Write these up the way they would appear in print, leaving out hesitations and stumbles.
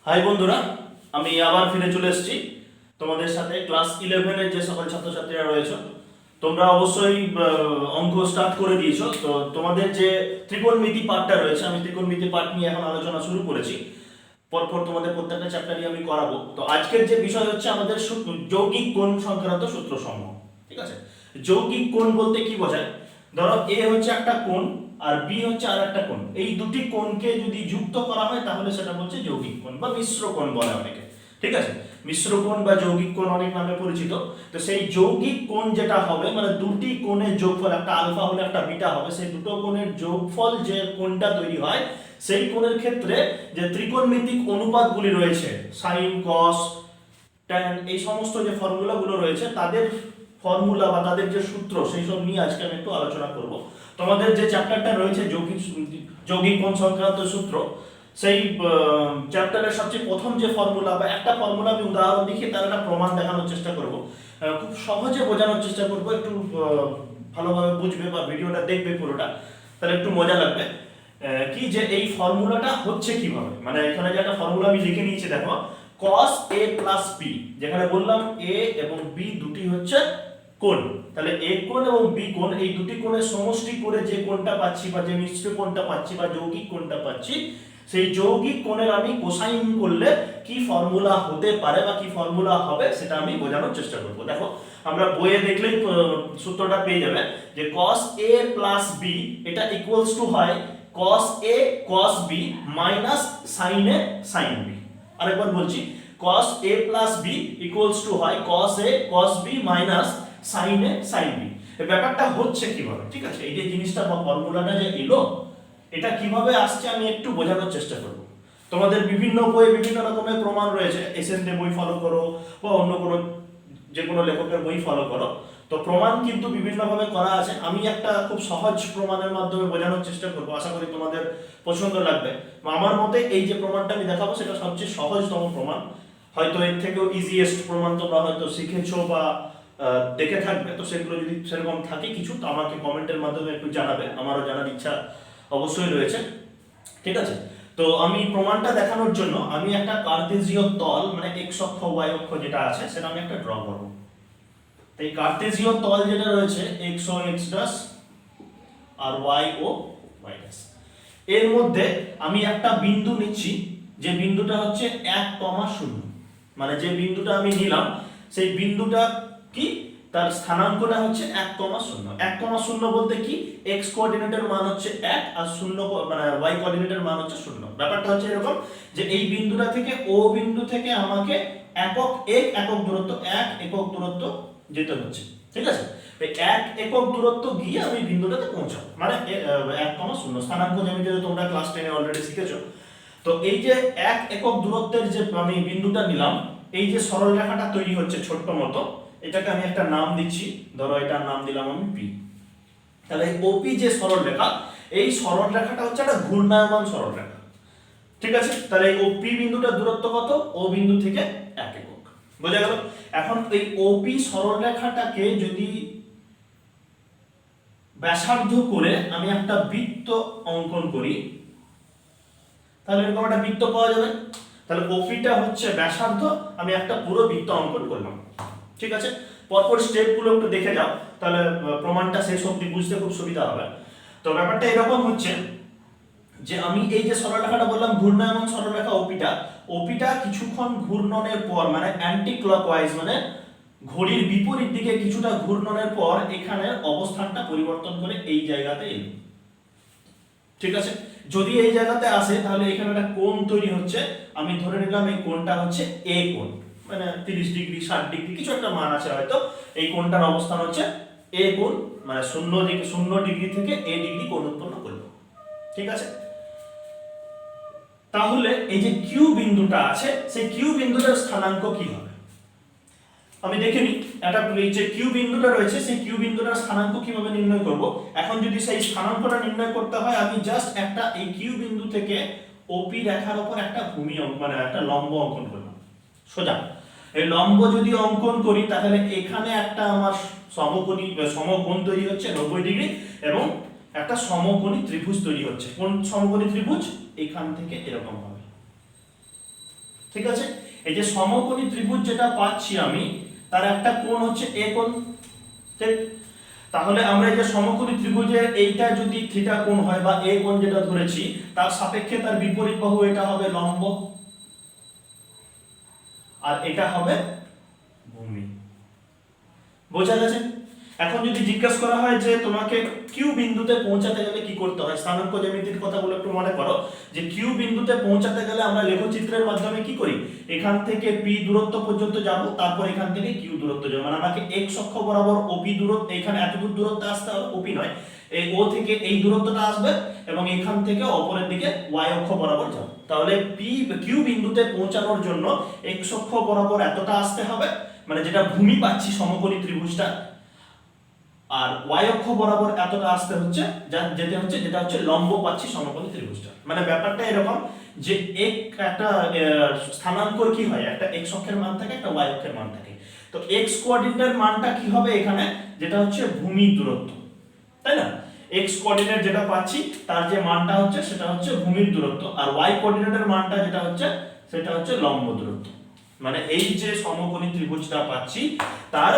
High বন্ধুরা, আমি আবার ফিরে চলে এসেছি তোমাদের সাথে। ক্লাস 11-এর যে সকল ছাত্রছাত্রীরা রয়েছে, তোমরা অবশ্যই অঙ্ক স্টার্ট করে দিয়েছো। তো তোমাদের যে ত্রিকোণমিতি পার্টটা রয়েছে, আমি ত্রিকোণমিতি পার্ট নিয়ে এখন আলোচনা শুরু করেছি। পরপর তোমাদের প্রত্যেকটা চ্যাপ্টারই আমি করাবো। তো আজকের যে বিষয় হচ্ছে আমাদের যৌগিক কোণ সংক্রান্ত সূত্রসমূহ। ঠিক আছে, যৌগিক কোণ বলতে কি বোঝায়? ধরো এ হচ্ছে একটা কোণ আর বি হচ্ছে আর একটা কোণ, এই দুটি কোণকে যদি যুক্ত করা হয় তাহলে সেটা হচ্ছে যৌগিক কোণ বা মিশ্র কোণ বলে অনেকে। ঠিক আছে, মিশ্র কোণ বা যৌগিক কোণ অনেক নামে পরিচিত। তো সেই যৌগিক কোণ যেটা হবে, মানে দুটি কোণের যোগফল, একটা আলফা হলে একটা বিটা হবে, সেই দুটো কোণের যোগফল যে কোণটা তৈরি হয়, সেই কোণের ক্ষেত্রে যে ত্রিকোণমিতিক অনুপাতগুলি রয়েছে, সাইন, কস, ট্যান, এই সমস্ত যে ফর্মুলাগুলো রয়েছে, তাদের ফর্মুলা বা তাদের যে সূত্র, সেই সব নিয়ে আজকে আমি একটু আলোচনা করব। তোমাদের যে চ্যাপ্টারটা রয়েছে যৌগিক কোণ সংক্রান্ত সূত্র, সেই চ্যাপ্টারের সবচেয়ে প্রথম যে ফর্মুলা বা একটা ফর্মুলা আমি উদাহরণ দেখিয়ে তার একটা প্রমাণ দেখানোর চেষ্টা করব। খুব সহজে বোঝানোর চেষ্টা করব, একটু ভালোভাবে বুঝবে বা ভিডিওটা দেখবে পুরোটা, তাহলে একটু মজা লাগবে। কি যে এই ফর্মুলাটা হচ্ছে কিভাবে, মানে এখানে যে একটা ফর্মুলা আমি লিখে নিয়েছি, দেখো cos a plus b, যেখানে বললাম a এবং b দুটি হচ্ছে কোণ, তাহলে a কোণ এবং b কোণ, এই দুটি কোণের সমষ্টি করে যে কোণটা পাচ্ছি বা যে মিশ্র কোণটা পাচ্ছি বা যৌগিক কোণটা পাচ্ছি, সেই যৌগিক কোণের আমি কোসাইন করলে কি ফর্মুলা হতে পারে বা কি ফর্মুলা হবে সেটা আমি বোঝানোর চেষ্টা করব। দেখো আমরা বইয়ে দেখলেই সূত্রটা পেয়ে যাবে যে cos a plus b এটা ইকুয়ালস টু হয় cos a cos b minus sin a sin b। আরেকবার বলছি, cos a plus b equals to হয় cos a cos b minus sin a sin b। এই ব্যাপারটা হচ্ছে কিভাবে, ঠিক আছে, এই যে জিনিসটা বা ফর্মুলাটা যে এলো, এটা কিভাবে আসছে আমি একটু বোঝানোর চেষ্টা করব। তোমাদের বিভিন্ন বইয়ে বিভিন্ন রকমের প্রমাণ রয়েছে, এসএনডে বই ফলো করো বা অন্য কোনো যে কোনো লেখকের বই ফলো করো, তো প্রমাণ কিন্তু বিভিন্নভাবে করা আছে। আমি একটা খুব সহজ প্রমাণের মাধ্যমে বোঝানোর চেষ্টা করব, আশা করি তোমাদের পছন্দ লাগবে। আমার মতে এই যে প্রমাণটা আমি দেখাবো সেটা সবচেয়ে সহজতম প্রমাণ, হয়তো এর থেকেও ইজিয়েস্ট প্রমাণ তোমরা হয়তো শিখেছো বা দেখে থাকবে। তো সেগুলো যদি সেরকম থাকে কিছু, তো আমাকে কমেন্টের মাধ্যমে একটু জানাবে, আমারও জানার ইচ্ছা অবশ্যই রয়েছে। ঠিক আছে, তো আমি প্রমাণটা দেখানোর জন্য আমি একটা কার্তেজীয় তল, মানে এক্স অক্ষ ওয়াই অক্ষ যেটা আছে সেটা আমি একটা ড্র করব। এই কার্তেজীয় তল যেটা রয়েছে এক্স ও এক্স ড্যাশ আর ওয়াই ও ওয়াই ড্যাশ, এর মধ্যে আমি একটা বিন্দু নিচ্ছি, যে বিন্দুটা হচ্ছে 1,0, মানে যে বিন্দুটা আমি নিলাম সেই বিন্দুটা কি, তার স্থানাঙ্কটা হচ্ছে 1,0। 1,0 বলতে কি, x কোঅর্ডিনেটের মান হচ্ছে 1 আর 0 মানে y কোঅর্ডিনেটের মান হচ্ছে 0। ব্যাপারটা হচ্ছে এরকম যে এই বিন্দুটা থেকে ও বিন্দু থেকে আমাকে একক দূরত্ব 1 একক দূরত্ব যেতে হচ্ছে। ঠিক আছে, এই 1 একক দূরত্ব গিয়ে আমি বিন্দুটাতে পৌঁছাবো, মানে 1,0। স্থানাঙ্ক জ্যামিতিতে তোমরা ক্লাস 10 এ অলরেডি শিখেছো। তো এই যে 1 একক দূরত্বের যে আমি বিন্দুটা নিলাম, এই যে সরল রেখাটা তৈরি হচ্ছে ছোট্ট মতো, এটাকে আমি একটা নাম দিচ্ছি, ধরো এটার নাম দিলাম আমি পি। তাহলে এই ওপি যে সরল রেখা, এই সরল রেখাটা হচ্ছে একটা ঘূর্ণায়মান সরল রেখা। ঠিক আছে, তাহলে এই ওপি বিন্দুটার দূরত্ব কত, ও বিন্দু থেকে 1 একক, বোঝা গেল? এখন এই ওপি সরল রেখাটাকে যদি ব্যাসার্ধ করে আমি একটা বৃত্ত অঙ্কন করি, তাহলে এরকম একটা বৃত্ত পাওয়া যাবে। তাহলে ওপিটা হচ্ছে ব্যাসার্ধ, আমি একটা পুরো বৃত্ত অঙ্কন করলাম। ঠিক আছে, পরপর স্টেপগুলো একটু দেখে যাও, তাহলে প্রমাণটা শেষ অবধি বুঝতে খুব সুবিধা হবে। তো ব্যাপারটা এরকম হচ্ছে যে আমি এই যে সরলরেখাটা বললাম ঘূর্ণায়মান সরলরেখা ওপিটা কিছুক্ষণ ঘূর্ণনের পর, মানে অ্যান্টি ক্লকওয়াইজ, মানে ঘড়ির বিপরীত দিকে কিছুটা ঘূর্ণনের পর এখানে অবস্থানটা পরিবর্তন করে এই জায়গাতে এলো। ঠিক আছে, যদি এই জায়গাতে আসে তাহলে এখানে একটা কোণ তৈরি হচ্ছে, আমি ধরে নিলাম এই কোণটা হচ্ছে এ কোণ, মানে 30 ডিগ্রি 60 ডিগ্রি কিছু একটা মান আছে হয়তো, এই কোণটার অবস্থান হচ্ছে এ কোণ, মানে 0 ডিগ্রি থেকে এ ডিগ্রি কোণ উৎপন্ন করলো। ঠিক আছে, তাহলে এই যে কিউ বিন্দুটা আছে, সেই কিউ বিন্দুটার স্থানাঙ্ক কি হবে আমি দেখে নিই। একটা এই যে কিউ বিন্দুটা রয়েছে, সেই কিউ বিন্দুটার স্থানাঙ্ক কিভাবে নির্ণয় করব। এখন যদি সেই স্থানাঙ্কটা নির্ণয় করতে হয়, আমি জাস্ট একটা এই কিউ বিন্দু থেকে ওপি রেখার উপর একটা ভূমি মানে একটা লম্ব অঙ্কন করলাম সোজা। এই লম্ব যদি অঙ্কন করি তাহলে এখানে একটা আমার সমকোণ তৈরি হচ্ছে 90 ডিগ্রি, এবং একটা সমকোণী ত্রিভুজ তৈরি হচ্ছে। কোন সমকোণী ত্রিভুজ? এখান থেকে এরকম হবে। ঠিক আছে, এই যে সমকোণী ত্রিভুজ যেটা পাচ্ছি আমি, তার একটা কোণ হচ্ছে এ কোণ, ঠিক। তাহলে আমরা এই যে সমকোণী ত্রিভুজের এইটা যদি থিটা কোণ হয় বা এ কোণ যেটা ধরেছি, তার সাপেক্ষে তার বিপরীত বাহু এটা হবে লম্ব, আর এটা হবে ভূমি। বোঝা গেছে? এখন যদি জিজ্ঞাসা করা হয় যে তোমাকে কিউ বিন্দুতে পৌঁছাতে গেলে কি করতে হয়, স্থানাঙ্ক জ্যামিতির কথাগুলো একটু মনে করো, যে কিউ বিন্দুতে পৌঁছাতে গেলে আমরা লেখচিত্রের মাধ্যমে কি করি, এখান থেকে পি দূরত্ব পর্যন্ত যাব, তারপর এখান থেকে কিউ দূরত্ব যাব, মানে আমাকে এক্স অক্ষ বরাবর ওপি দূরত্ব, এখানে এতদূর দূরত্ব আসতে হবে, ওপি নয়, এই ও থেকে এই দূরত্বটা আসবে এবং এখান থেকে অপরের দিকে ওয়াই অক্ষ বরাবর যাব। তাহলে পি কিউ বিন্দুতে পৌঁছানোর জন্য এক্স অক্ষ বরাবর এতটা আসতে হবে, মানে যেটা ভূমি পাচ্ছি সমকোণী ত্রিভুজটা, আর ওয়াই অক্ষ বরাবর এতটা আসতে হচ্ছে, যেটা হচ্ছে লম্ব পাচ্ছি সমকোণী ত্রিভুজটা। মানে ব্যাপারটা এরকম যে একটা স্থানাঙ্কর কি হয়, একটা এক্স অক্ষের মান থাকে, একটা ওয়াই অক্ষের মান থাকে। তো এক্স কোঅর্ডিনেটের মানটা কি হবে এখানে, যেটা হচ্ছে ভূমির দূরত্ব, তাই না? এক্স কোঅর্ডিনেট যেটা পাচ্ছি তার যে মানটা হচ্ছে সেটা হচ্ছে ভূমির দূরত্ব, আর ওয়াই কোঅর্ডিনেটের মানটা যেটা হচ্ছে সেটা হচ্ছে লম্ব দূরত্ব। মানে এই যে সমকোণী ত্রিভুজটা পাচ্ছি তার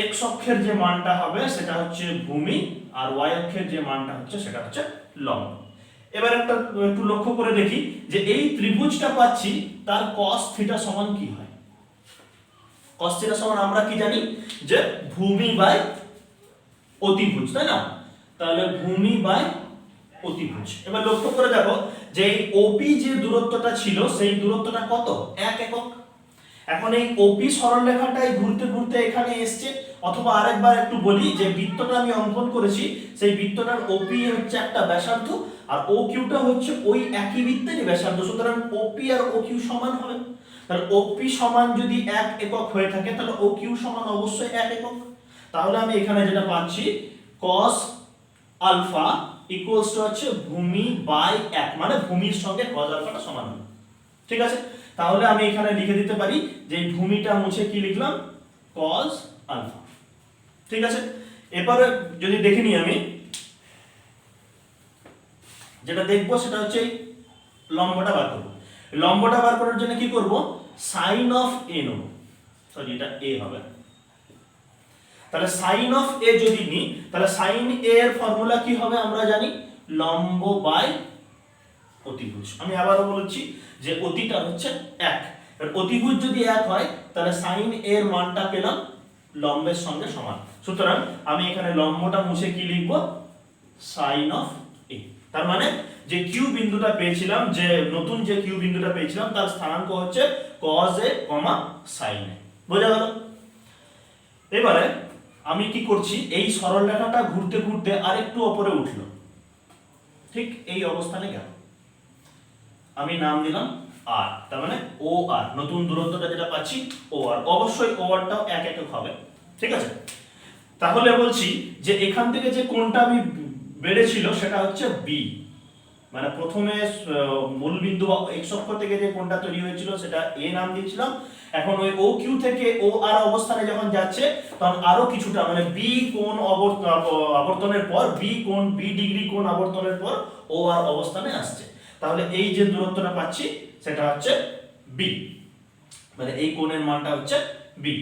এক্স অক্ষের যে মানটা হবে সেটা হচ্ছে ভূমি, আর ওয়াই অক্ষের যে মানটা হচ্ছে সেটা হচ্ছে লম্ব। এবার একটু লক্ষ্য করে দেখি যে এই ত্রিভুজটা পাচ্ছি তার cos থিটা সমান কি হয়। cos থিটা সমান আমরা কি জানি যে ভূমি বাই অতিভুজ, তাই না? তাহলে ভূমি বাই অতিভুজ। এবার লক্ষ্য করে দেখো যে এই ওপি যে দূরত্বটা ছিল সেই দূরত্বটা কত, 1 একক। এখন এই ওপি সরলরেখাটাই ঘুরতে ঘুরতে এখানে এসছে, অথবা আরেকবার একটু বলি যে বৃত্তটা আমি অঙ্কন করেছি, সেই বৃত্তটার ওপি হচ্ছে একটা ব্যাসার্ধ, আর ও কিউটা হচ্ছে ওই একই বৃত্তেরই ব্যাসার্ধ, সুতরাং ওপি আর ও কিউ সমান হবে। তাহলে ওপি সমান যদি 1 একক হয়ে থাকে তাহলে ও কিউ সমান অবশ্যই 1 একক। তাহলে আমি এখানে যেটা পাচ্ছি cos আলফা ইকুয়ালস টু হচ্ছে ভূমি বাই 1, মানে ভূমির সঙ্গে cos আলফাটা সমান হবে। ঠিক আছে, তাহলে আমি এখানে লিখে দিতে পারি যে এই ভূমিটা মুছে কি লিখলাম, cos আলফা। ঠিক আছে, এবারে যদি দেখে নিই আমি, যেটা দেখবো সেটা হচ্ছে এই লম্বটা বার করব। লম্বটা বার করার জন্য কি করব, sin অফ a নেব, সরি এটা a হবে। তাহলে sin অফ a যদি নিই তাহলে sin a এর ফর্মুলা কি হবে আমরা জানি, লম্ব বাই অতিভুজ। আমি আবারও বলছি যে অতিটা হচ্ছে 1, আর অতিভুজ যদি 1 হয় তাহলে sin a এর মানটা পেলাম লম্বের সঙ্গে সমান। সুতরাং আমি এখানে লম্বটা মুছে কি লিখব, sin অফ a। তার মানে যে কিউ বিন্দুটা পেয়েছিলাম, যে নতুন যে কিউ বিন্দুটা পেয়েছিলাম তার স্থানাঙ্ক হচ্ছে cos a, sin a। বোঝা গেল? এবারে আমি কি করছি, এই সরলরেখাটা ঘুরতে ঘুরতে আরেকটু উপরে উঠলো, ঠিক এই অবস্থানে গেল, আমি নাম দিলাম আর, তার মানে ও আর, নতুন দূরত্বটা যেটা পাচ্ছি ও আর, অবশ্যই ও আরটাও 1 একক হবে। ঠিক আছে, তাহলে বলছি যে এখান থেকে যে কোণটা আমি বেড়েছিল সেটা হচ্ছে বি, মানে প্রথমে মূল বিন্দু বা এক্স অক্ষ থেকে যে কোণটা তৈরি হয়েছিল সেটা এ নাম দিয়েছিলাম। এখন ওই ও কিউ থেকে ও আর অবস্থানে যখন যাচ্ছে তখন আরো কিছুটা, মানে বি কোণ আবর্তনের পর, বি ডিগ্রি কোণ আবর্তনের পর ও আর অবস্থানে আসছে। তাহলে এই যে দূরত্বটা পাচ্ছি সেটা হচ্ছে বি, মানে এই কোণের মানটা হচ্ছে বি।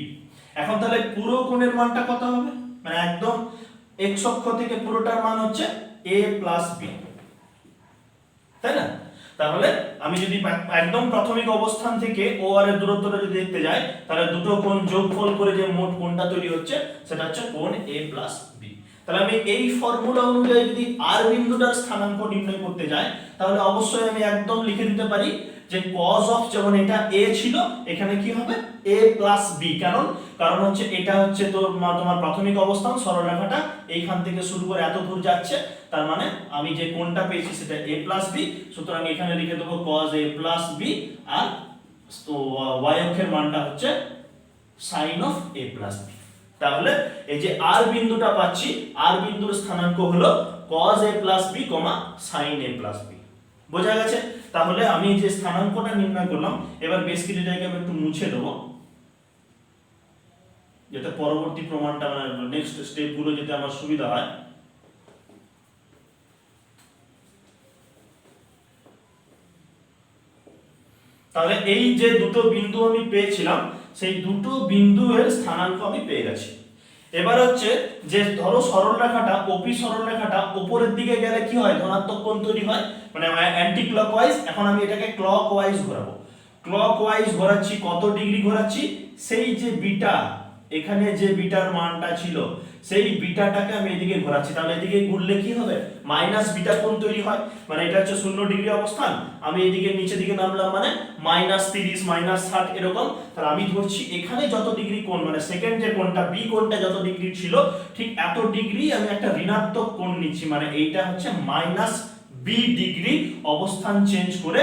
এখন তাহলে পুরো কোণের মানটা কত হবে, মানে একদম এক্স অক্ষ থেকে পুরোটার মান হচ্ছে a প্লাস বি, তাই না? তাহলে আমি যদি একদম প্রাথমিক অবস্থান থেকে ও আর এর দূরত্বটা যদি দেখতে যাই তাহলে দুটো কোণ যোগফল করে যে মোট কোণটা তৈরি হচ্ছে সেটা হচ্ছে কোণ a প্লাস বি। তাহলে আমি এই ফর্মুলা অনুযায়ী যদি আর বিন্দুটার স্থানাঙ্ক নির্ণয় করতে যাই তাহলে অবশ্যই আমি একদম লিখে দিতে পারি যে cos অফ, যেমন এটা a ছিল এখানে কি হবে a প্লাস বি। কারণ হচ্ছে এটা হচ্ছে তোমার প্রাথমিক অবস্থান, সরলরেখাটা এইখান থেকে শুরু করে এত দূর যাচ্ছে, তার মানে আমি যে কোণটা পেয়েছি সেটা a প্লাস বি। সুতরাং এখানে লিখে দেবো cos a প্লাস বি, আর y অক্ষের মানটা হচ্ছে sin of a plus B. তাহলে এই যে আর বিন্দুটা পাচ্ছি, আর বিন্দুর স্থানাঙ্ক হলো cos a plus B, sin a plus B. বোঝা গেছে? তাহলে আমি যে স্থানাঙ্কটা নির্ণয় করলাম, এবার বেশ কিছু জায়গায় আমি একটু মুছে দেবো যাতে পরবর্তী প্রমাণটা, মানে নেক্সট স্টেপগুলো যাতে আমার সুবিধা হয়। তাহলে এই যে দুটো বিন্দু আমি পেয়েছিলাম সেই দুটো বিন্দুর স্থানাঙ্ক আমি পেয়ে গেছি। এবার হচ্ছে যে ধরো সরলরেখাটা ওপি সরলরেখাটা উপরের দিকে গেলে কি হয়, ধনাত্মক কোণ তৈরি হয়, মানে অ্যান্টি ক্লকওয়াইজ। এখন আমি এটাকে ক্লকওয়াইজ ঘোরাবো। ক্লকওয়াইজ ঘোরাচ্ছি, কত ডিগ্রি ঘোরাচ্ছি, সেই যে বিটা, এখানে যে বিটার মানটা ছিল সেই বিটাটাকে আমি এদিকে ঘোরাচ্ছি। তাহলে এদিকে ঘুরলে কি হবে, মাইনাস বিটা কোণ তৈরি হয়, মানে এটা হচ্ছে 0 ডিগ্রি অবস্থান। আমি এদিকে নিচে দিকে নামলাম মানে -30 -60 এরকম। তাহলে আমি ধরছি এখানে যত ডিগ্রি কোণ, মানে সেকেন্ড যে কোণটা বি কোণটা যত ডিগ্রি ছিল ঠিক এত ডিগ্রি আমি একটা ঋণাত্মক কোণ নিচ্ছি, মানে এইটা হচ্ছে -b ডিগ্রি অবস্থান চেঞ্জ করে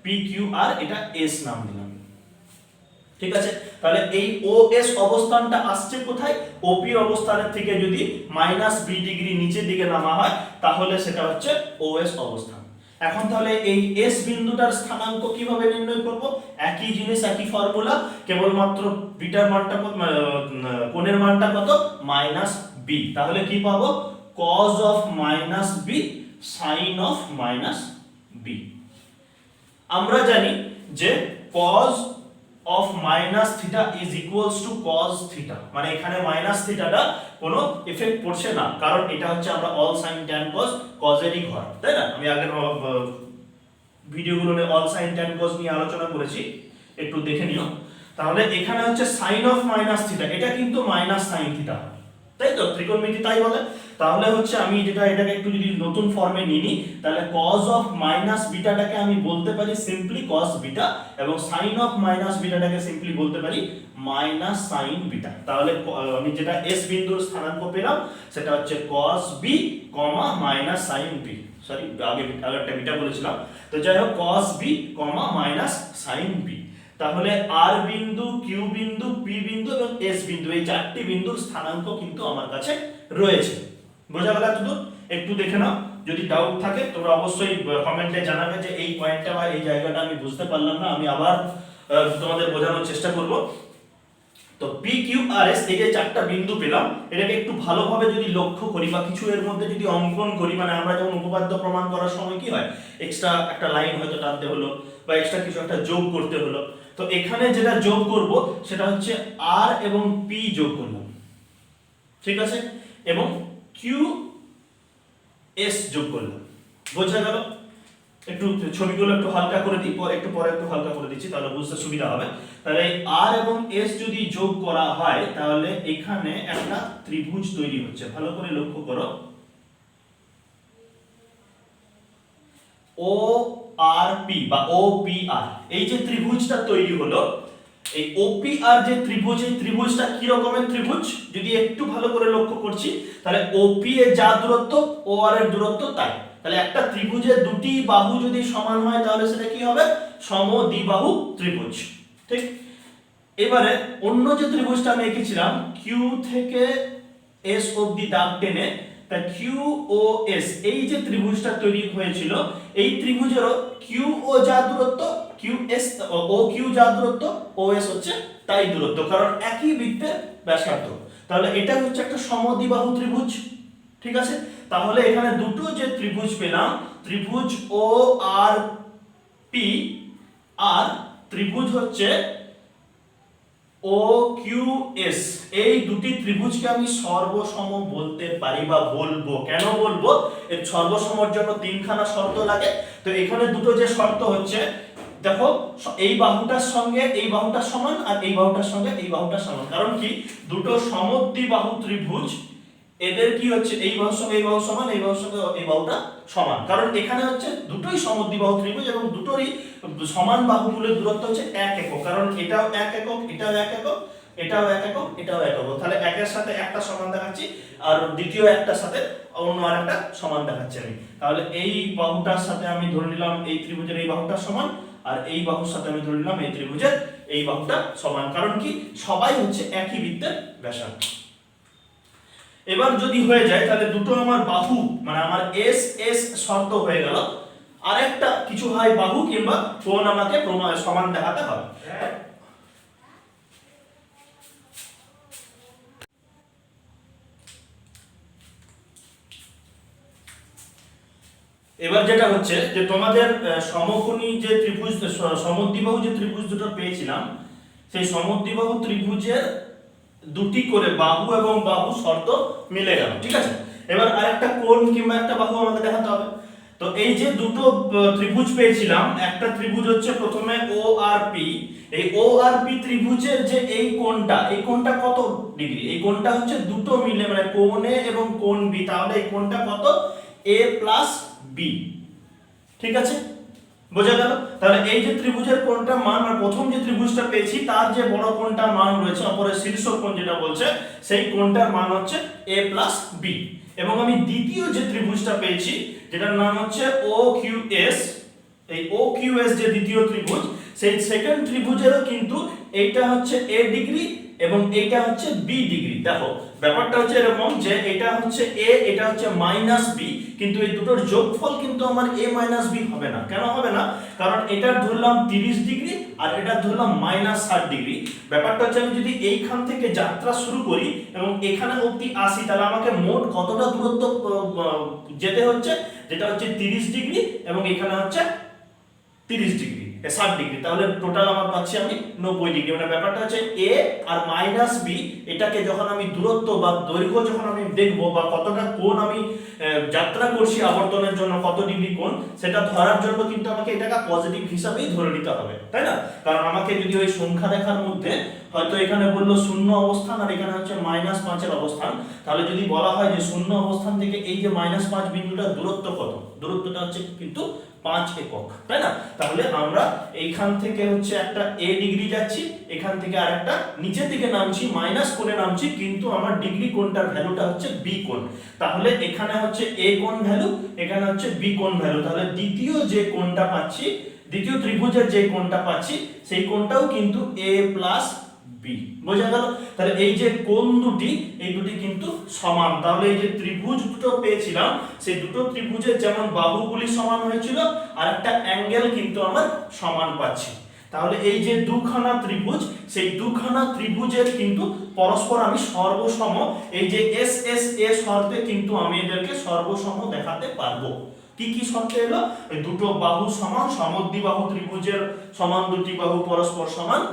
পি কিউ আর এটা এস নাম দিলাম। ঠিক আছে, তাহলে এই OS অবস্থানটা আসছে কোথায়, OP অবস্থানের থেকে যদি -b ডিগ্রি নিচের দিকে নামা হয় তাহলে সেটা হচ্ছে OS অবস্থান। এখন তাহলে এই S বিন্দুটার স্থানাঙ্ক কিভাবে নির্ণয় করব, একই জিনিস একই ফর্মুলা, কেবলমাত্র বিটার মানটা কোণের মানটা কত, -b। তাহলে কি পাবো, cos of -b sin of -b। আমরা জানি যে cos of minus theta is equals to cos theta, মানে এখানে মাইনাস থিটাটা কোনো এফেক্ট পড়ছে না, কারণ এটা হচ্ছে আমরা all sin tan cos cos এরই ঘর, তাই না? আমি আগের ভিডিওগুলোতে all sin tan cos নিয়ে আলোচনা করেছি, একটু দেখে নিও। তাহলে এখানে হচ্ছে sin of minus theta, এটা কিন্তু মাইনাস sin theta, তাই তো? ত্রিকোণমিতি তাই বলে। তাহলে হচ্ছে আমি যেটা এটাকে একটু যদি নতুন ফর্মে নিই, তাহলে cos of minus বিটাটাকে আমি বলতে পারি সিম্পলি cos বিটা, এবং sin of minus বিটাটাকে সিম্পলি বলতে পারি মাইনাস sin বিটা। তাহলে আমি যেটা s বিন্দুর স্থানাঙ্ক পেলাম সেটা হচ্ছে cos b, minus sin b। Sorry, আগেরটা বিটা বলেছিলাম, তো যাই হোক cos b, minus sin b। তাহলে আর বিন্দু, কিউ বিন্দু, পি বিন্দু এবং এস বিন্দু, এই চারটি বিন্দুর স্থানাঙ্ক কিন্তু আমার কাছে রয়েছে। বোঝা গেল এতদূর? একটু দেখে নাও, যদি ডাউট থাকে তোমরা অবশ্যই কমেন্টে জানাবে যে এই পয়েন্টটা বা এই জায়গাটা আমি বুঝতে পারলাম না, আমি আবার তোমাদের বোঝানোর চেষ্টা করব। তো পি কিউ আর এস, এই যে চারটা বিন্দু পেলাম, এটাকে একটু ভালোভাবে যদি লক্ষ্য করি বা কিছু এর মধ্যে যদি অঙ্কন করি, মানে আমরা যেমন উপপাদ্য প্রমাণ করার সময় কি হয়, এক্সট্রা একটা লাইন হয়তো টানতে হলো বা এক্সট্রা কিছু একটা যোগ করতে হলো, তো এখানে যেটা যোগ করব সেটা হচ্ছে আর এবং পি যোগ করলাম, ঠিক আছে, এবং কিউ এস যোগ করলাম। বোঝা গেল? একটু ছবিগুলো একটু হালকা করে দিই, একটু পরে একটু হালকা করে দিচ্ছি, তাহলে বুঝতে সুবিধা হবে। তাহলে আর এবং এস যদি যোগ করা হয় তাহলে এখানে একটা ত্রিভুজ তৈরি হচ্ছে, ভালো করে লক্ষ্য করো। ও আর পি বা OPR, এই যে ত্রিভুজটা তৈরি হলো, এই OPR যে ত্রিভুজ, এই ত্রিভুজটা কি রকমের ত্রিভুজ যদি একটু ভালো করে লক্ষ্য করছি, তাহলে OP এর যা দূরত্ব OR এর দূরত্ব তাই। তাহলে একটা ত্রিভুজের দুটি বাহু যদি সমান হয় তাহলে সেটা কি হবে, সমদ্বিবাহু ত্রিভুজ, ঠিক। এবারে অন্য যে ত্রিভুজটা আমি এঁকেছিলাম Q থেকে S অবধি দাগ টেনে, তা QOS, এই যে ত্রিভুজটা তৈরি হয়েছিল, এই ত্রিভুজেরও QO যা দূরত্ব, QS OQ যা দূরত্ব, OS হচ্ছে তাই দূরত্ব, কারণ একই বৃত্তের ব্যাসার্ধ। তাহলে এটা হচ্ছে একটা সমদ্বিবাহু ত্রিভুজ, ঠিক আছে। তাহলে এখানে দুটো যে ত্রিভুজ পেলাম, ত্রিভুজ ORP আর ত্রিভুজ হচ্ছে OQS, এই দুটি ত্রিভুজকে আমি সর্বসম বলতে পারি বা বলবো। কেন বলবো, এর সর্বসমর জন্য তিনখানা শর্ত লাগে। তো এখানে দুটো যে শর্ত হচ্ছে, দেখো এই বাহুটার সঙ্গে এই বাহুটা সমান আর এই বাহুটার সঙ্গে এই বাহুটা সমান, কারণ কি দুটো সমদ্বিবাহু ত্রিভুজ, এদের কি হচ্ছে এই বাহুর সঙ্গে এই বাহু সমান, এই বাহুর সঙ্গে এই বাহুটা সমান, কারণ এখানে হচ্ছে দুটোই সমদ্বিবাহু ত্রিভুজ এবং দুটোরই সমান বাহুগুলোর দূরত্ব হচ্ছে 1 একক, কারণ এটাও 1 একক, এটাও 1 একক, এটাও 1 একক, এটাও 1 একক। তাহলে একের সাথে একটা সমান দেখাচ্ছি আর দ্বিতীয় একটার সাথে অন্য আরেকটা সমান দেখাচ্ছি আমি। তাহলে এই বাহুটার সাথে আমি ধরে নিলাম এই ত্রিভুজের এই বাহুটা সমান, আর এই বাহুর সাথে আমি ধরে নিলাম এই ত্রিভুজের এই বাহুটা সমান, কারণ কি সবাই হচ্ছে একই বৃত্তের ব্যাসার্ধ। এবার যদি হয়ে যায় তাহলে দুটো আমার বাহু, মানে আমার এস এস শর্ত হয়ে গেল, আরেকটা কিছু হয় বাহু কিংবা কোণ আমাকে সমান দেখাতে হবে। এবার যেটা হচ্ছে যে তোমাদের সমকোণী যে ত্রিভুজ সমদ্বিবাহু যে ত্রিভুজ দুটো পেয়েছিলাম, সেই সমদ্বিবাহু ত্রিভুজের দুটি করে বাহু এবং বাহু শর্ত মিলে গেল, ঠিক আছে। এবার আরেকটা কোণ কিংবা একটা বাহু আমাদের দেখাতে হবে। তো এই যে দুটো ত্রিভুজ পেয়েছিলাম, একটা ত্রিভুজ হচ্ছে প্রথমে ও আর পি। এই ও আর পি ত্রিভুজের যে এই কোণটা কত ডিগ্রি? এই কোণটা হচ্ছে দুটো মিলে মানে কোণ এ এবং কোণ বি, তাহলে এই কোণটা কত? এ প্লাস বি, ঠিক আছে, বোঝা গেল। তাহলে এই যে ত্রিভুজের কোণটা মান, মানে প্রথম যে ত্রিভুজটা পেয়েছি তার যে বড় কোণটার মান রয়েছে অপরের শীর্ষ কোণ যেটা বলছে, সেই কোণটার মান হচ্ছে a প্লাস বি। এবং আমি দ্বিতীয় যে ত্রিভুজটা পেয়েছি যেটার নাম হচ্ছে ও কিউ এস, এই ও কিউ এস যে দ্বিতীয় ত্রিভুজ, সেই সেকেন্ড ত্রিভুজেরও কিন্তু এইটা হচ্ছে a ডিগ্রি এবং এইটা হচ্ছে বি ডিগ্রি। দেখো ব্যাপারটা হচ্ছে এরকম যে এটা হচ্ছে a, এটা হচ্ছে মাইনাস বি, কিন্তু এই দুটোর যোগফল কিন্তু আমার a মাইনাস বি হবে না। কেন হবে না? কারণ এটা ধরলাম 30 ডিগ্রি আর এটা ধরলাম মাইনাস 60 ডিগ্রি। ব্যাপারটা হচ্ছে আমি যদি এইখান থেকে যাত্রা শুরু করি এবং এখানে অবধি আসি, তাহলে আমাকে মোট কতটা দূরত্ব যেতে হচ্ছে? যেটা হচ্ছে 30 ডিগ্রি এবং এখানে হচ্ছে 30 ডিগ্রি 60 ডিগ্রি, তাহলে টোটাল আমার পাচ্ছি আমি 90 ডিগ্রি। মানে ব্যাপারটা হচ্ছে a আর মাইনাস b, এটাকে যখন আমি দূরত্ব বা দৈর্ঘ্য যখন আমি দেখব বা কতটা কোণ আমি যাত্রা করছি আবর্তনের জন্য, কত ডিগ্রি কোণ, সেটা ধরার জন্য কিন্তু আমাকে এটাকে পজিটিভ হিসাবেই ধরে নিতে হবে, তাই না? কারণ আমাকে যদি ওই সংখ্যা রেখার মধ্যে হয়তো এখানে বললো 0 অবস্থান আর এখানে হচ্ছে -5 এর অবস্থান, তাহলে যদি বলা হয় যে 0 অবস্থান থেকে এই যে -5 বিন্দুটার দূরত্ব কত, দূরত্বটা হচ্ছে কিন্তু 5 একক, তাই না? তাহলে আমরা এইখান থেকে হচ্ছে একটা a ডিগ্রি যাচ্ছি, এখান থেকে আরেকটা নিচের দিকে নামছি, মাইনাস কোণে নামছি, কিন্তু আমার ডিগ্রি কোণটার ভ্যালুটা হচ্ছে b কোণ। তাহলে এখানে হচ্ছে a কোণ ভ্যালু, এখানে হচ্ছে b কোণ ভ্যালু। তাহলে দ্বিতীয় যে কোণটা পাচ্ছি, দ্বিতীয় ত্রিভুজের যে কোণটা পাচ্ছি, সেই কোণটাও কিন্তু a প্লাস বি, বোঝা গেল। তাহলে এই যে কোণ দুটি, এই দুটি কিন্তু সমান। তাহলে এই যে ত্রিভুজ দুটো পেয়েছিলাম, সেই দুটো ত্রিভুজের যেমন বাহুগুলি সমান হয়েছিল, আর একটা অ্যাঙ্গেল কিন্তু আমার সমান পাচ্ছি। তাহলে এই যে দুখানা ত্রিভুজ, সেই দুখানা ত্রিভুজের কিন্তু পরস্পর আমি সর্বসম, এই যে এস এস এ শর্তে কিন্তু আমি এদেরকে সর্বসম দেখাতে পারবো। কি কি শর্তে এলো? এই দুটো বাহু সমান, সমদ্বিবাহু ত্রিভুজের সমান দুটি বাহু পরস্পর সমান,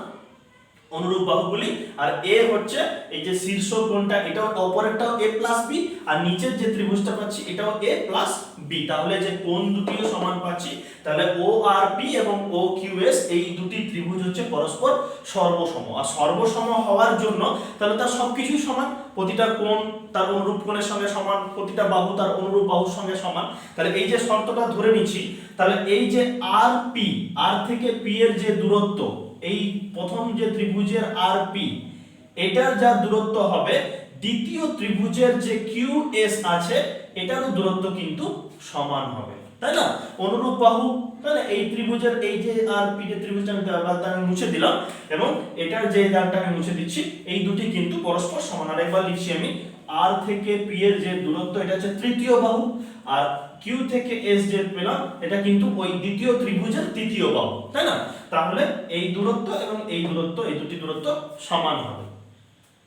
অনুরূপ বাহুগুলি, আর এ হচ্ছে এই যে শীর্ষ কোণটা, এটাও অপরেরটাও a প্লাস বি, আর নিচের যে ত্রিভুজটা পাচ্ছি এটাও a প্লাস বি। তাহলে যে কোণ দুটিও সমান পাচ্ছি, তাহলে ও আর পি এবং ও কিউ এস এই দুটি ত্রিভুজ হচ্ছে পরস্পর সর্বসম। আর সর্বসম হওয়ার জন্য তাহলে তার সবকিছুই সমান, প্রতিটা কোণ তার অনুরূপ কোণের সঙ্গে সমান, প্রতিটা বাহু তার অনুরূপ বাহুর সঙ্গে সমান। তাহলে এই যে শর্তটা ধরে নিচ্ছি, তাহলে এই যে আর পি, আর থেকে পি এর যে দূরত্ব, এই প্রথম যে ত্রিভুজের আর পি, এটার যা দূরত্ব হবে দ্বিতীয় ত্রিভুজের যে কিউ এস আছে, এটারও দূরত্ব কিন্তু সমান হবে, তাই না? অনুরূপ বাহু, তাহলে এই ত্রিভুজের এই যে আর পি যে ত্রিভুজটা আমি মুছে দিলাম এবং এটার যে দাগটা আমি মুছে দিচ্ছি, এই দুটি কিন্তু পরস্পর সমান। আর একবার লিখছি আমি, আর থেকে পি এর যে দূরত্ব এটা হচ্ছে তৃতীয় বাহু, আর কিউ থেকে এস যে পেলাম এটা কিন্তু ওই দ্বিতীয় ত্রিভুজের তৃতীয় বাহু, তাই না? তাহলে এই দূরত্ব এবং এই দূরত্ব, এই দুটি দূরত্ব সমান হবে।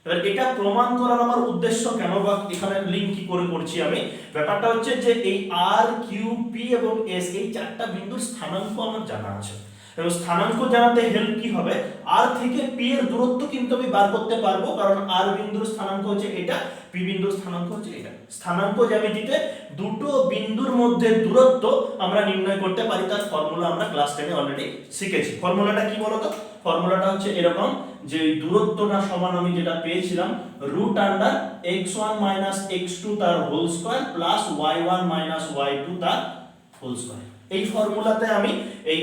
এবার এটা প্রমাণ করার আমার উদ্দেশ্য কেন বা এখানে লিংক কি করে করছি আমি, ব্যাপারটা হচ্ছে যে এই আর কিউ পি এবং এস এই চারটা বিন্দুর স্থানাঙ্ক আমার জানা আছে, এবং স্থানাঙ্ক জানাতে হেল্প কি হবে, আর থেকে পি এর দূরত্ব কিন্তু আমি বার করতে পারবো, কারণ আর বিন্দুর স্থানাঙ্ক হচ্ছে এটা, পি বিন্দুর স্থানাঙ্ক হচ্ছে এটা। স্থানাঙ্ক জ্যামিতিতে দুটো বিন্দুর মধ্যে দূরত্ব আমরা নির্ণয় করতে পারি, তার ফর্মুলা আমরা ক্লাস 10 এ অলরেডি শিখেছি। ফর্মুলাটা কি বলতো? ফর্মুলাটা হচ্ছে এরকম যে দূরত্বটা সমান আমি যেটা পেয়েছিলাম √(x1 - x2) তার whole square plus y1 - y2 তার হোল স্কয়ার। এই ফর্মুলাতে আমি এই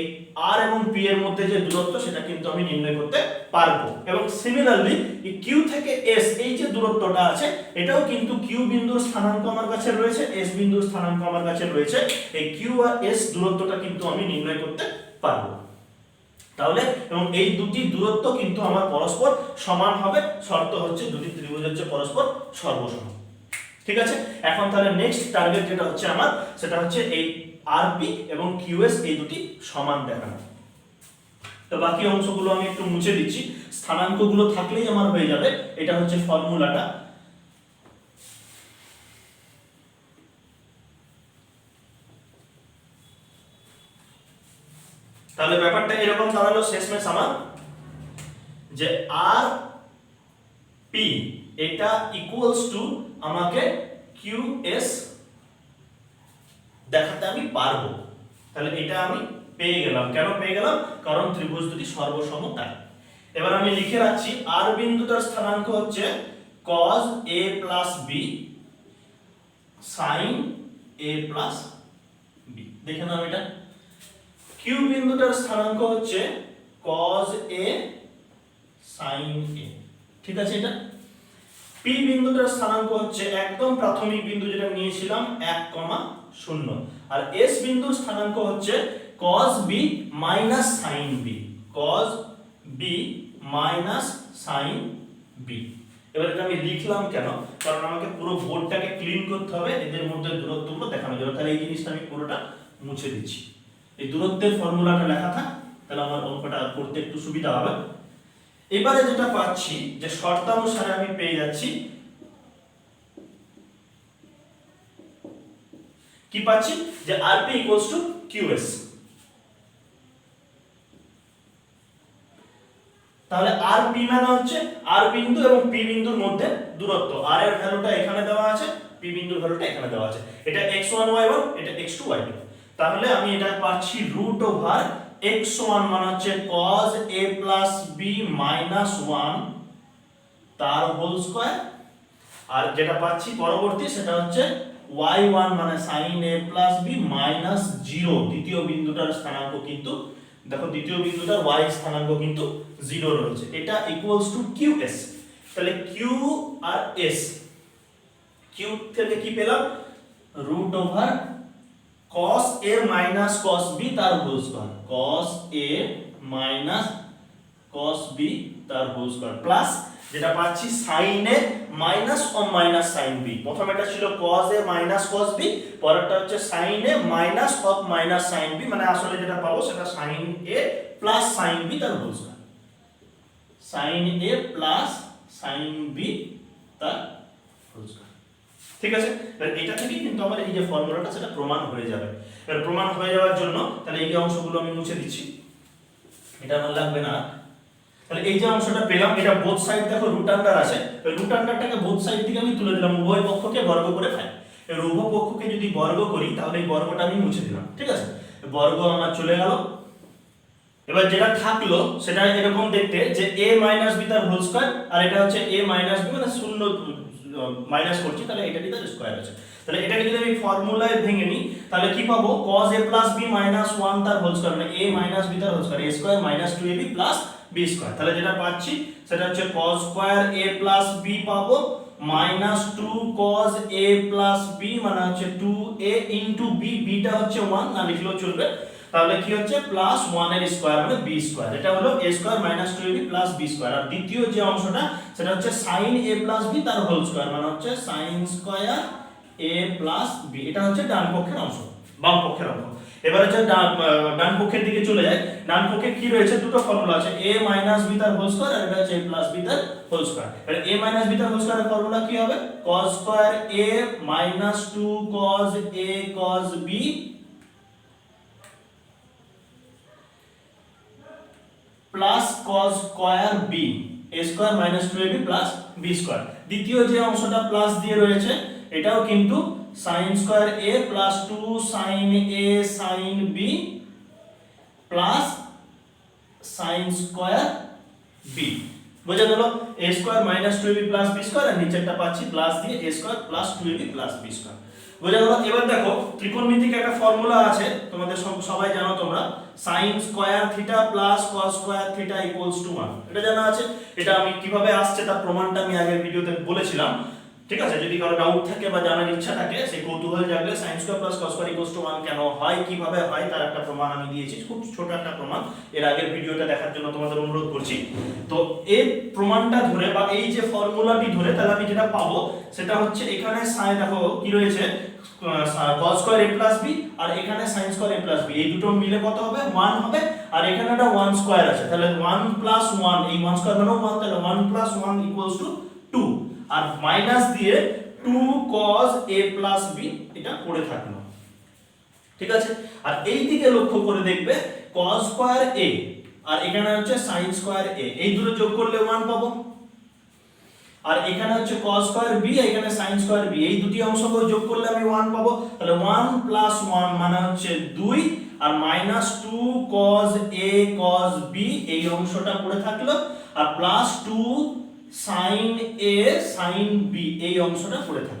আর এবং পি এর মধ্যে যে দূরত্ব সেটা কিন্তু আমি নির্ণয় করতে পারবো। এবং সিমিলারলি এই কিউ থেকে এস এই যে দূরত্বটা আছে, এটাও কিন্তু কিউ বিন্দুর স্থানাঙ্ক আমার কাছে রয়েছে, এস বিন্দুর স্থানাঙ্ক আমার কাছে রয়েছে, এই কিউ আর এস দূরত্বটা কিন্তু আমি নির্ণয় করতে পারবো। তাহলে এবং এই দুটি দূরত্ব কিন্তু আমার পরস্পর সমান হবে, শর্ত হচ্ছে দুটি ত্রিভুজ হচ্ছে পরস্পর সর্বসম। ঠিক আছে, এখন তাহলে নেক্সট টার্গেট যেটা হচ্ছে আমার, সেটা হচ্ছে এই আরপি এবং কিউএস এই দুটি সমান দেখানো। তো বাকি অংশগুলো আমি একটু মুছে দিচ্ছি, স্থানাঙ্কগুলো থাকলেই আমার হয়ে যাবে। এটা হচ্ছে ফর্মুলাটা। তাহলে ব্যাপারটা এরকম দাঁড়ালো শেষমেশ আমার যে আর পি এটা ইকুয়ালস টু আমাকে কিউ এস দেখাতে আমি পারবো। তাহলে এটা আমি পেয়ে গেলাম। কেন পেয়ে গেলাম? কারণ ত্রিভুজ দুটি সর্বসম তাই। এবার আমি লিখে রাখছি আর বিন্দুটার স্থানাঙ্ক হচ্ছে cos a plus b sin a plus b। দেখে নাও এটা। q বিন্দুটার স্থানাঙ্ক হচ্ছে cos a sin a। ঠিক আছে এটা। p বিন্দুটার স্থানাঙ্ক হচ্ছে একদম প্রাথমিক বিন্দু যেটা নিয়েছিলাম 1,0 আর s বিন্দুর স্থানাঙ্ক হচ্ছে cos b minus sin b। cos b minus sin b। এবার এটা আমি লিখলাম কেন? কারণ আমাকে পুরো বোর্ডটাকে ক্লিন করতে হবে এদের মধ্যে দূরত্বগুলো দেখানোর জন্য। তাহলে এই জিনিসটা আমি পুরোটা মুছে দিচ্ছি। এই দূরত্বের ফর্মুলাটা লেখা থাক, তাহলে আমার অঙ্কটা করতে একটু সুবিধা হবে। এবারে যেটা পাচ্ছি যে শর্তানুসারে আমি পেয়ে যাচ্ছি কি পাচ্ছি যে rp equals to qs। তাহলে rp মানে হচ্ছে r বিন্দু এবং p বিন্দুর মধ্যে দূরত্ব। r এর ভ্যালুটা এখানে দেওয়া আছে, p বিন্দুর ভ্যালুটা এখানে দেওয়া আছে। এটা x1 y1, এটা x2 y2। তাহলে আমি এটা পাচ্ছি রুট ওভার x1 মানে হচ্ছে cos a plus b minus 1 তার হোল স্কয়ার, আর যেটা পাচ্ছি পরবর্তী সেটা হচ্ছে y1 মানে sin a plus b minus 0। দ্বিতীয় বিন্দুটার স্থানাঙ্ক কিন্তু দেখো, দ্বিতীয় বিন্দুটার y স্থানাঙ্ক কিন্তু 0 রয়েছে। এটা ইকুয়ালস টু qs। তাহলে q আর s, q থেকে কি পেলাম? Root over cos a minus cos b তার whole square, cos a minus cos b তার হোল স্কয়ার, প্লাস যেটা পাচ্ছি sin a minus or minus sin b। প্রথমটা ছিল cos a minus cos b, পরেরটা হচ্ছে sin a minus of minus sin b, মানে আসলে যেটা পাবো সেটা sin a plus sin b তার whole square, sin a plus sin b তার হোল স্কয়ার। ঠিক আছে। এবার এটা থেকে কিন্তু আমার এই যে ফর্মুলাটা সেটা প্রমাণ হয়ে যাবে। এবার প্রমাণ হয়ে যাওয়ার জন্য তাহলে এই যে অংশগুলো আমি মুছে দিচ্ছি, এটা আমার লাগবে না। তাহলে এই যে অংশটা পেলাম, এটা বোথ সাইড দেখো রুট আন্ডার আছে, ওই রুট আন্ডারটাকে বোথ সাইড থেকে আমি তুলে দিলাম, উভয় পক্ষকে বর্গ করে ফেলি। এর উভয় পক্ষকে যদি বর্গ করি তাহলে এই বর্গটা আমি মুছে দিলাম। ঠিক আছে, বর্গ আমার চলে গেল। এবার যেটা থাকলো সেটা এরকম দেখতে যে a মাইনাস b তার হোল স্কয়ার, আর এটা হচ্ছে a মাইনাস b মানে শূন্য মাইনাস করছি, তাহলে এটা কি তার স্কয়ার আছে। তাহলে এটাকে যদি আমি ফর্মুলায় ভেঙে নিই তাহলে কি পাবো? cos a plus b minus 1 তার হোল স্কয়ার মানে a minus b তার whole square, a square minus 2ab plus b square. তাহলে যেটা পাচ্ছি সেটা হচ্ছে cos square a plus b পাবো minus 2 cos a plus b মানে হচ্ছে 2a into b, b টা হচ্ছে 1 না লিখলেও চলবে। তাহলে কি হচ্ছে প্লাস 1 এর স্কয়ার মানে b স্কয়ার। এটা হলো a square minus 2ab plus b square. আর দ্বিতীয় যে অংশটা সেটা হচ্ছে sin a plus b তার হোল স্কয়ার মানে হচ্ছে sin square a plus b। এটা হচ্ছে ডান পক্ষের অংশ, বাম পক্ষের অংশ। এবারে যে ডান পক্ষের দিকে চলে যায়, ডান পক্ষে কি রয়েছে? দুটো ফর্মুলা আছে, a minus b তার হোল স্কয়ার আর এটা হচ্ছে a plus b তার হোল স্কয়ার। এবারে a minus b তার হোল স্কয়ারের ফর্মুলা কি হবে? cos square a minus 2 cos a cos b plus cos square b, a square minus 2ab plus b square. দ্বিতীয় যে অংশটা প্লাস দিয়ে রয়েছে এটাও কিন্তু sin square a plus 2 sin a sin b plus sin square b। বোঝা গেল? a square minus 2ab plus b square, আর নিচেরটা পাচ্ছি প্লাস দিয়ে a square plus 2ab plus b square. বোঝা গেল? এবার দেখো ত্রিকোণমিতিক একটা ফর্মুলা আছে, তোমাদের সবাই জানো তোমরা, sin square theta plus cos square theta equals to 1। এটা জানা আছে। এটা আমি কিভাবে আসছে তার প্রমাণটা আমি আগের ভিডিওতে বলেছিলাম। ঠিক আছে, যদি কারো ডাউট থাকে বা জানার ইচ্ছা থাকে, সেই কৌতূহল জাগলে sin square plus cos square equals to 1 কেন হয়, কিভাবে হয় তার একটা প্রমাণ আমি দিয়েছি, খুব ছোট একটা প্রমাণ। এর আগের ভিডিওটা দেখার জন্য তোমাদের অনুরোধ করছি। তো এই প্রমাণটা ধরে বা এই যে ফর্মুলাটি ধরে তাহলে আমি যেটা পাবো সেটা হচ্ছে এখানে sin দেখো কি রয়েছে cos square a plus b আর এখানে sin square a plus b, এই দুটো মিলে কত হবে? 1 হবে। আর এখানে একটা 1 স্কয়ার আছে, তাহলে 1 plus 1, এই 1 স্কয়ার মানে 1, তাহলে 1 plus 1 equals to 2, আর মাইনাস দিয়ে 2 cos a plus b এটা পড়ে থাকলো। ঠিক আছে। আর এই দিকে লক্ষ্য করে দেখবে cos স্কয়ার a আর এখানে হচ্ছে sin স্কয়ার a, এই দুটো যোগ করলে 1 পাবো। আর এখানে হচ্ছে cos স্কয়ার b, এখানে sin স্কয়ার b, এই দুটি অংশকে যোগ করলে আমি 1 পাবো। তাহলে 1 প্লাস 1 মানে হচ্ছে 2 আর minus 2 cos a cos b এই অংশটা পড়ে থাকলো, আর plus 2 sin a sin b এই অংশটা পড়ে থাকলো।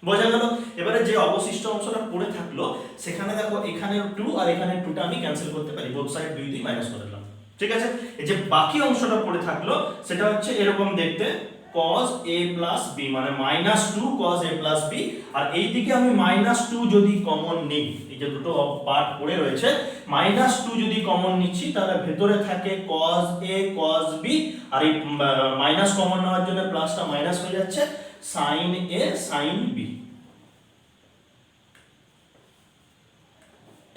বোঝা গেল? এবারে যে অবশিষ্ট অংশটা পড়ে থাকলো সেখানে দেখো এখানে 2 আর এখানে 2টা আমি ক্যান্সেল করতে পারি, বোথ সাইড 2 দিয়ে মাইনাস করে দিলাম। ঠিক আছে। এই যে বাকি অংশটা পড়ে থাকলো সেটা হচ্ছে এরকম দেখতে, cos a plus b মানে -2 cos a plus b, আর এই দিকে আমি -2 যদি কমন নিই, এই যে দুটো পার্ট পড়ে রয়েছে, -2 যদি কমন নিচ্ছি তাহলে ভেতরে থাকে cos a cos b, আর এই মাইনাস কমন নেওয়ার জন্য প্লাসটা মাইনাস হয়ে যাচ্ছে, sin a sin b।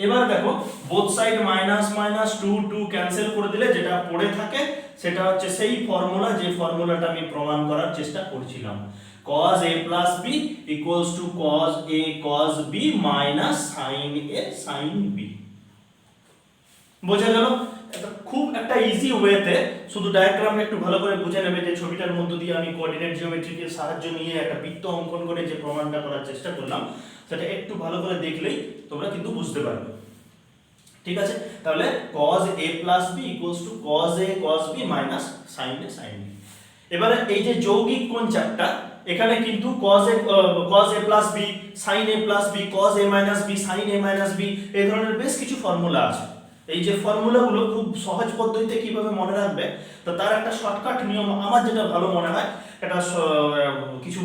এবার দেখো both side minus minus 2 2 cancel করে দিলে যেটা পড়ে থাকে সেটা হচ্ছে সেই ফর্মুলা, যে ফর্মুলাটা আমি প্রমাণ করার চেষ্টা করছিলাম, cos a plus b equals to cos a cos b minus sin a sin b। বোঝা গেল? এটা খুব একটা ইজি ওয়েতে, শুধু ডায়াগ্রামটা একটু ভালো করে বুঝে নেবে যে ছবিটার মধ্য দিয়ে আমি কোঅর্ডিনেট জিওমেট্রির সাহায্য নিয়ে একটা বৃত্ত অঙ্কন করে যে প্রমাণটা করার চেষ্টা করলাম সেটা একটু ভালো করে দেখলেই তোমরা কিন্তু বুঝতে পারবে। ঠিক আছে। তাহলে cos a plus b equals to cos a cos b minus sin a sin b। এবারে এই যে যৌগিক কোণ চাপটা, এখানে কিন্তু cos a plus b sin a plus b cos a minus b sin a minus b এই ধরনের বেশ কিছু ফর্মুলা আছে। এই যে ফর্মুলাগুলো খুব সহজ পদ্ধতিতে কিভাবে মনে রাখবে, তো তার একটা শর্টকাট নিয়ম আমার যেটা ভালো মনে হয়, এটা কিছু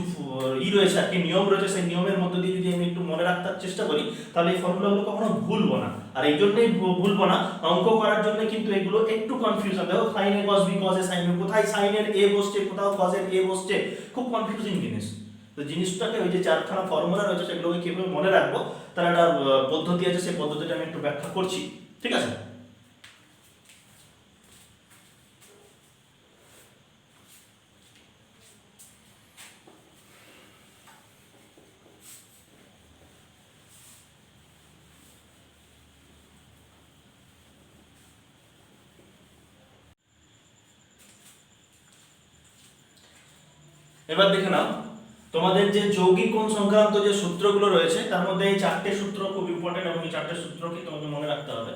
রয়েছে আর কি, নিয়ম রয়েছে, সেই নিয়মের মধ্যে দিয়ে যদি আমি একটু মনে রাখতে চেষ্টা করি তাহলে এই ফর্মুলাগুলো কখনো ভুলবো না। আর এই জন্যই ভুলবো না, অঙ্ক করার জন্য কিন্তু এগুলো একটু কনফিউশন, দেখো sin a cos b cos a sin b, কোথায় sin এর a বসছে কোথাও cos এর a বসছে, খুব কনফিউজিং জিনিস। তো জিনিসটাকে ওই যে চারখানা ফর্মুলা রয়েছে সেগুলোকে কিভাবে মনে রাখবো তার একটা পদ্ধতি আছে, সেই পদ্ধতিটা আমি একটু ব্যাখ্যা করছি। ঠিক আছে। এবার দেখে নাও তোমাদের যে যৌগিক কোণ সংক্রান্ত যে সূত্রগুলো রয়েছে তার মধ্যে এই চারটে সূত্র খুব ইম্পর্টেন্ট, এবং এই চারটে সূত্রকে তোমাকে মনে রাখতে হবে।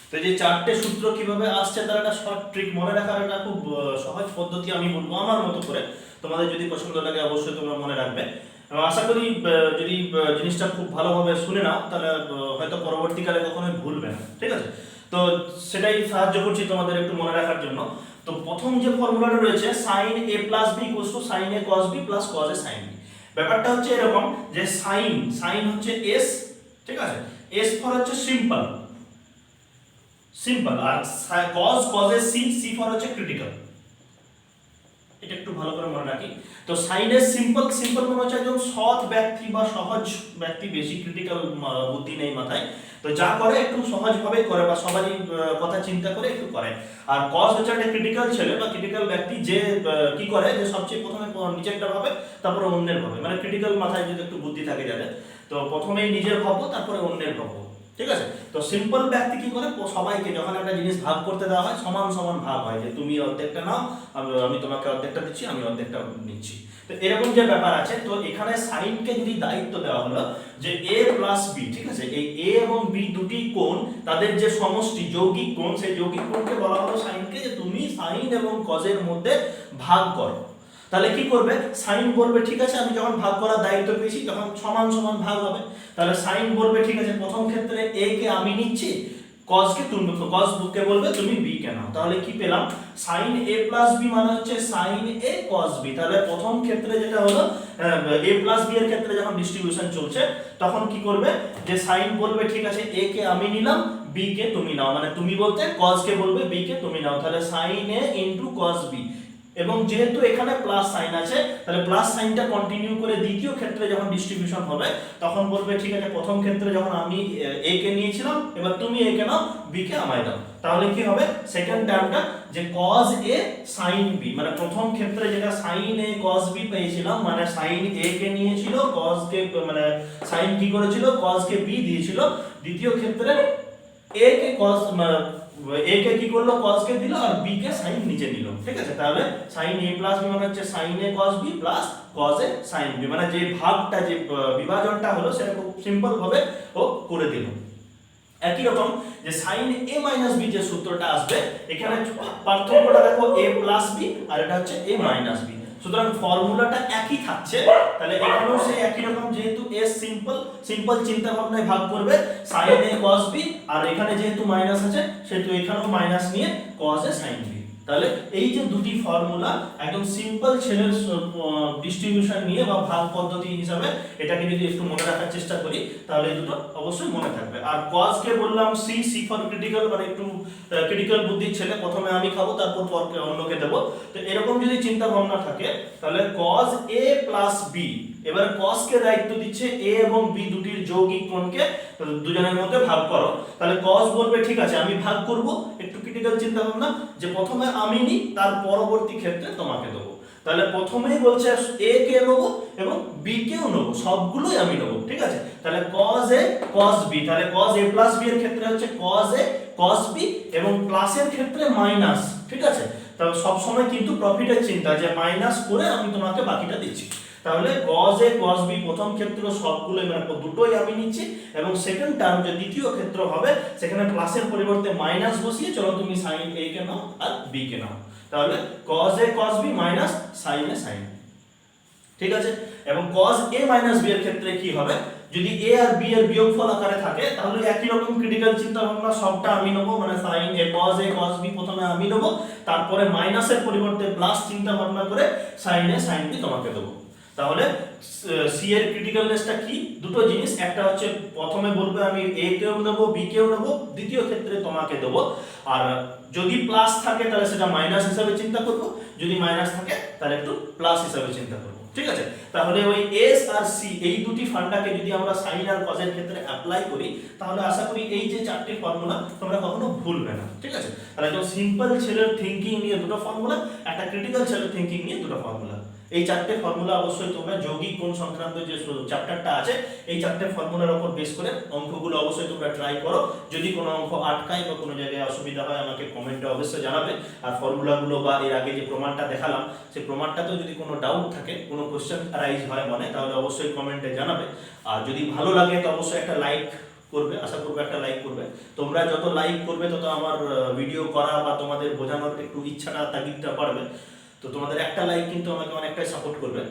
তো এই যে চারটে সূত্র কিভাবে আসছে তার একটা শর্ট ট্রিক মনে রাখার একটা খুব সহজ পদ্ধতি আমি বলবো আমার মতো করে, তোমাদের যদি পছন্দ লাগে অবশ্যই তোমরা মনে রাখবে। আশা করি যদি জিনিসটা খুব ভালোভাবে শুনে নাও তাহলে হয়তো পরবর্তীকালে কখনোই ভুলবে না। ঠিক আছে। তো সেটাই সাহায্য করছি তোমাদের একটু মনে রাখার জন্য। তো প্রথম যে ফর্মুলাটা রয়েছে sin a plus b equals to sin a cos b plus cos a sin b, ব্যাপারটা হচ্ছে এরকম যে sin হচ্ছে s, ঠিক আছে, s ফর হচ্ছে সিম্পল, আর cos এর c ফর হচ্ছে ক্রিটিক্যাল। এটা একটু ভালো করে মনে রাখি। তো sin এর সিম্পল মানে হচ্ছে একজন সৎ ব্যক্তি বা সহজ ব্যক্তি, বেশি ক্রিটিক্যাল বুদ্ধি নেই মাথায়, তো যা করে একটু সহজভাবে করে বা সবারই কথা চিন্তা করে একটু করে। আর cos হচ্ছে একটা ক্রিটিক্যাল ছেলে বা ক্রিটিক্যাল ব্যক্তি, যে কি করে যে সবচেয়ে প্রথমে নিজেরটা ভাবে তারপরে অন্যের ভাবে, মানে ক্রিটিক্যাল মাথায় যদি একটু বুদ্ধি থাকে যাদের, তো প্রথমেই নিজের ভাববো তারপরে অন্যের ভাববো। ঠিক আছে। তো সিম্পল ব্যক্তি কি করে, সবাইকে যখন একটা জিনিস ভাগ করতে দেওয়া হয় সমান সমান ভাগ হয়, যে তুমি অর্ধেকটা নাও, আমি তোমাকে অর্ধেকটা দিচ্ছি, আমি অর্ধেকটা নিচ্ছি। তো এরকম যে ব্যাপার আছে, তো এখানে সাইনকে যদি দায়িত্ব দেওয়া হলো যে a প্লাস b, ঠিক আছে, এই a এবং b দুটি কোণ, তাদের যে সমষ্টি যৌগিক কোণ, সেই যৌগিক কোণকে বলা হলো সাইনকে, যে তুমি সাইন এবং কজ এর মধ্যে ভাগ করো। তাহলে কি করবে, সাইন বলবে ঠিক আছে আমি যখন ভাগ করার দায়িত্ব পেয়েছি তখন সমান সমান ভাগ হবে। তাহলে সাইন বলবে ঠিক আছে প্রথম ক্ষেত্রে a কে আমি নিচ্ছি, cos কে তুমি, cos কে বলবে তুমি b কে নাও। তাহলে কি পেলাম, sin a plus b মানে হচ্ছে sin a cos b। তাহলে প্রথম ক্ষেত্রে যেটা হলো a plus b এর ক্ষেত্রে যখন ডিস্ট্রিবিউশন চলছে তখন কি করবে, যে sin বলবে ঠিক আছে a কে আমি নিলাম, b কে তুমি নাও, মানে তুমি বলতে cos কে বলবে b কে তুমি নাও। তাহলে sin a into cos b, এবং যেহেতু এখানে প্লাস সাইন আছে তাহলে প্লাস সাইনটা কন্টিনিউ করে দ্বিতীয় ক্ষেত্রে যখন ডিস্ট্রিবিউশন হবে তখন বলবে ঠিক আছে প্রথম ক্ষেত্রে যখন আমি a কে নিয়েছিলাম এবার তুমি a কে নাও b কে আমায় দাও, তাহলে কি হবে সেকেন্ড টার্মটা যে cos a sin b, মানে প্রথম ক্ষেত্রে যেটা sin a cos b পেয়েছিলাম মানে sin a কে নিয়েছিল cos কে মানে sin কি করেছিল cos কে b দিয়েছিল, দ্বিতীয় ক্ষেত্রে a কে cos a কে কি করলো cos কে দিল আর b কে sin নিচে নিল, ঠিক আছে। তাহলে sin a plus b মানে হচ্ছে sin a cos b plus cos a sin b, মানে যে ভাগটা যে বিভাজনটা হলো সেটা খুব সিম্পল ভাবে ও করে দিল। একই রকম যে sin a minus b যে সূত্রটা আসবে এখানে পার্থক্যটা দেখো a plus b আর এটা হচ্ছে a minus b, সুতরাং ফর্মুলাটা একই থাকছে, তাহলে এখানেও সেই একই রকম যেহেতু a সিম্পল চিন্তা ভাবনায় ভাগ করবে sin a cos b আর এখানে যেহেতু মাইনাস আছে সেহেতু এখানেও মাইনাস নিয়ে cos a sin b, তাহলে এই যে দুটি ফর্মুলা একদম সিম্পল ছেলের ডিস্ট্রিবিউশন নিয়ে বা ভাগ পদ্ধতি হিসাবে এটাকে যদি একটু মনে রাখার চেষ্টা করি তাহলে এই দুটো অবশ্যই মনে থাকবে। আর cos কে বললাম c ফর ক্রিটিক্যাল, মানে একটু ক্রিটিক্যাল বুদ্ধির ছেলে, প্রথমে আমি খাবো তারপর অন্যকে দেবো, তো এরকম যদি চিন্তা ভাবনা থাকে তাহলে cos a plus b, এবার cos কে দায়িত্ব দিচ্ছে a এবং b দুটির যৌগিক কোণকে দুজনের মধ্যে ভাগ করো, তাহলে cos বলবে ঠিক আছে আমি ভাগ করব, একটু ক্রিটিক্যাল চিন্তা ভাবনা যে প্রথমে আমি নিই তার পরবর্তী ক্ষেত্রে তোমাকে দেবো, তাহলে প্রথমেই বলছে a কে নেবো এবং b কেও নেবো, সবগুলোই আমি নেবো, ঠিক আছে। তাহলে cos a cos b, তাহলে cos a plus b এর ক্ষেত্রে হচ্ছে cos a cos b এবং প্লাসের ক্ষেত্রে মাইনাস, ঠিক আছে। তাহলে সব সময় কিন্তু প্রফিটের চিন্তা যে মাইনাস করে আমি তোমাকে বাকিটা দিচ্ছি, তাহলে cos a cos b প্রথম ক্ষেত্র সবগুলো মানে দুটোই আমি নিচ্ছি এবং সেকেন্ড টার্ম যে দ্বিতীয় ক্ষেত্র হবে সেখানে প্লাসের পরিবর্তে মাইনাস বসিয়ে চলো তুমি sin a K now R b কে নাও, তাহলে cos a cos b minus sin a sin, ঠিক আছে। এবং cos a minus b এর ক্ষেত্রে কি হবে, যদি a আর b এর বিয়োগফল আকারে থাকে তাহলে একই রকম ক্রিটিক্যাল চিন্তা ভাবনা সবটা আমি নেব, মানে sin a cos b প্রথমে আমি নেব, তারপরে মাইনাসের পরিবর্তে প্লাস চিন্তা ভাবনা করে sin a sin b তোমাকে দেব। তাহলে c এর ক্রিটিক্যালনেসটা কি, দুটো জিনিস, একটা হচ্ছে প্রথমে বলবে আমি a কেও নেব b কেও নেব, দ্বিতীয় ক্ষেত্রে তোমাকে দেব, আর যদি প্লাস থাকে তাহলে সেটা মাইনাস হিসাবে চিন্তা করব, যদি মাইনাস থাকে তাহলে একটু প্লাস হিসাবে চিন্তা করব, ঠিক আছে। তাহলে ওই s আর c এই দুটি ফান্ডাকে যদি আমরা sin আর cos এর ক্ষেত্রে অ্যাপ্লাই করি তাহলে আশা করি এই যে চারটি ফর্মুলা তোমরা কখনো ভুলবে না, ঠিক আছে। তাহলে একদম সিম্পল ছেলের থিংকিং নিয়ে দুটো ফর্মুলা, একটা ক্রিটিক্যাল ছেলের থিংকিং নিয়ে দুটো ফর্মুলা, এই চারটে ফর্মুলা অবশ্যই তোমরা যৌগিক কোণ সংক্রান্ত যে চ্যাপ্টারটা আছে এই চারটে ফর্মুলার উপর বেস করে অঙ্কগুলো অবশ্যই তোমরা ট্রাই করো, যদি কোনো অঙ্ক আটকায় বা কোনো জায়গায় অসুবিধা হয় আমাকে কমেন্টে অবশ্যই জানাবে, আর ফর্মুলাগুলো বা এর আগে যে প্রমাণটা দেখালাম সেই প্রমাণটাতেও যদি কোনো ডাউট থাকে, কোনো কোশ্চেন রাইজ হয় মনে, তাহলে অবশ্যই কমেন্টে জানাবে, আর যদি ভালো লাগে তো অবশ্যই একটা লাইক করবে, আশা করবে একটা লাইক করবে, তোমরা যত লাইক করবে তত আমার ভিডিও করা বা তোমাদের বোঝানোর একটু ইচ্ছাটা তাগিদটা বাড়বে, তো তোমাদের একটা লাইক কিন্তু আমাকে অনেকটাই সাপোর্ট করবে।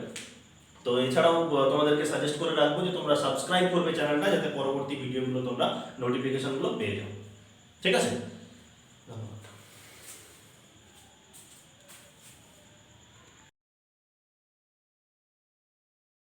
তো এছাড়াও তোমাদেরকে সাজেস্ট করে রাখবো যে তোমরা সাবস্ক্রাইব করবে চ্যানেলটা, যাতে পরবর্তী ভিডিওগুলো তোমরা নোটিফিকেশনগুলো পেয়ে যাও, ঠিক আছে।